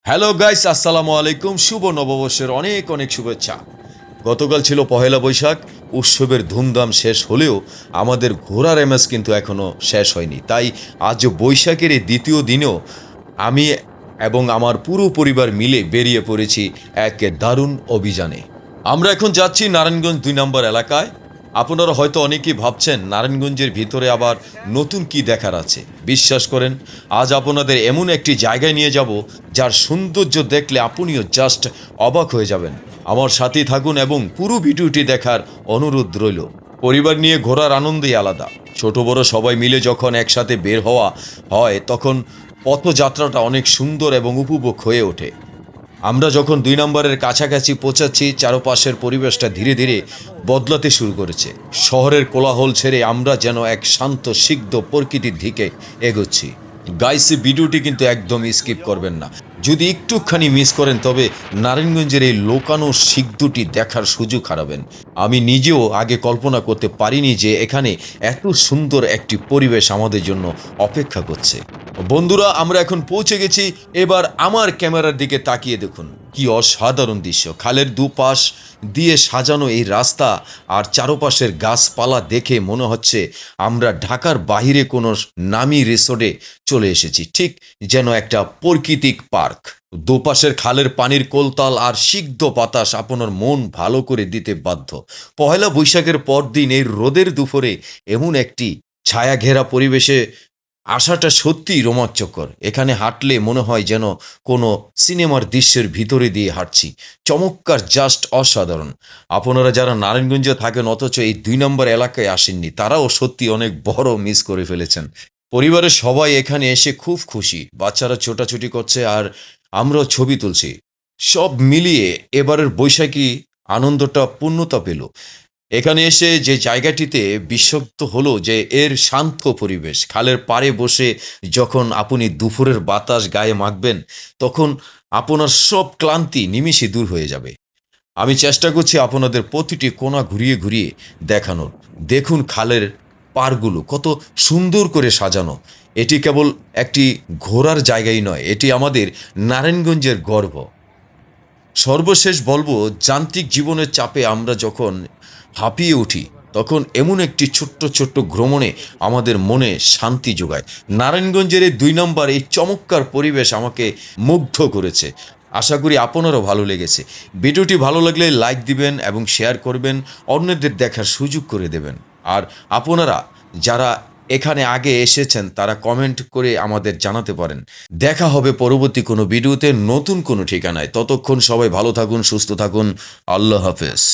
Hello guys, আসসালামু আলাইকুম। শুভ নববর্ষের অনেক অনেক শুভেচ্ছা। গতকাল ছিল পহেলা বৈশাখ। উৎসবের ধুমধাম শেষ হলেও আমাদের ঘোরার এমএস কিন্তু এখনো শেষ হয়নি। তাই আজ বৈশাখের এই দ্বিতীয় দিনেও আমি এবং আমার পুরো পরিবার মিলে বেরিয়ে পড়েছি এক দারুণ অভিযানে। আমরা এখন যাচ্ছি নারায়ণগঞ্জ ২ নম্বর এলাকায়। আপনারা হয়তো অনেকেই ভাবছেন নারায়ণগঞ্জের ভিতরে আবার নতুন কি দেখার আছে। বিশ্বাস করেন, আজ আপনাদের এমন একটি জায়গায় নিয়ে যাব যার সৌন্দর্য দেখলে আপনিও জাস্ট অবাক হয়ে যাবেন। আমার সাথেই থাকুন এবং পুরো ভিডিওটি দেখার অনুরোধ রইল। পরিবার নিয়ে ঘোরার আনন্দই আলাদা। ছোট বড় সবাই মিলে যখন একসাথে বের হওয়া হয় তখন পথযাত্রাটা অনেক সুন্দর এবং উপভোগ হয়ে ওঠে। আমরা যখন ২ নম্বরের কাছাকাছি পৌঁছাচ্ছি, চারপাশের পরিবেশটা ধীরে ধীরে বদলাতে শুরু করেছে। শহরের কোলাহল ছেড়ে আমরা যেন এক শান্ত সিগ্ধ প্রকৃতির দিকে এগোচ্ছি। গাইস, ভিডিওটি কিন্তু একদম স্কিপ করবেন না। যদি একটুখানি মিস করেন তবে নারায়ণগঞ্জের এই লোকানো সিদ্ধটি দেখার সুযোগ হারাবেন। আমি নিজেও আগে কল্পনা করতে পারিনি যে এখানে এত সুন্দর একটি পরিবেশ আমাদের জন্য অপেক্ষা করছে। বন্ধুরা, আমরা এখন পৌঁছে গেছি। এবার আমার ক্যামেরার দিকে তাকিয়ে দেখুন, কি অসাধারণ দৃশ্য। খালের দুপাশ দিয়ে সাজানো এই রাস্তা আর চারপাশের গাছপালা দেখে মনে হচ্ছে আমরা ঢাকার বাইরে কোনো নামি রিসোর্টে চলে এসেছি, ঠিক যেন একটা প্রাকৃতিক পার্ক। দুপাশের খালের পানির কোলতাল আর সিক্ত বাতাস আপনার মন ভালো করে দিতে বাধ্য। পহেলা বৈশাখের পরদিন এই রোদের দুপুরে এমন একটি ছায়া ঘেরা পরিবেশে আশাটা সত্যিই রোমাঞ্চকর। এখানে হাঁটলে মনে হয় যেন কোনো সিনেমার দৃশ্যের ভিতরে দিয়ে হাঁটছি। চমৎকার, জাস্ট অসাধারণ। আপনারা যারা নারায়ণগঞ্জে থাকেন অথচ এই ২ নম্বর এলাকায় আসেননি, তারাও সত্যি অনেক বড় মিস করে ফেলেছেন। পরিবারের সবাই এখানে এসে খুব খুশি। বাচ্চারা ছোটাছুটি করছে আর আমরাও ছবি তুলছি। সব মিলিয়ে এবারের বৈশাখী আনন্দটা পূর্ণতা পেল। এখানে এসে যে জায়গাটিতে বিশ্বস্ত হলো যে এর শান্ত পরিবেশ। খালের পাড়ে বসে যখন আপনি দুপুরের বাতাস গায়ে মাখবেন তখন আপনার সব ক্লান্তি নিমিষে দূর হয়ে যাবে। আমি চেষ্টা করছি আপনাদের প্রতিটি কোণা ঘুরিয়ে ঘুরিয়ে দেখানোর। দেখুন খালের পাড়গুলো কত সুন্দর করে সাজানো। এটি কেবল একটি ঘোরার জায়গাই নয়, এটি আমাদের নারায়ণগঞ্জের গর্ব। সর্বশেষ বলবো, যান্ত্রিক জীবনের চাপে আমরা যখন হাঁপিয়ে উঠি তখন এমন একটি ছোট্ট ছোট্ট ভ্রমণে আমাদের মনে শান্তি যোগায়। নারায়ণগঞ্জের এই ২ নম্বর এই চমৎকার পরিবেশ আমাকে মুগ্ধ করেছে। আশা করি আপনারও ভালো লেগেছে। ভিডিওটি ভালো লাগলে লাইক দিবেন এবং শেয়ার করবেন, অন্যদের দেখার সুযোগ করে দেবেন। আর আপনারা যারা এখানে আগে এসেছেন তারা কমেন্ট করে আমাদের জানাতে পারেন। দেখা হবে পরবর্তী কোনো ভিডিওতে নতুন কোনো ঠিকানায়। ততক্ষণ সবাই ভালো থাকুন, সুস্থ থাকুন। আল্লাহ হাফেজ।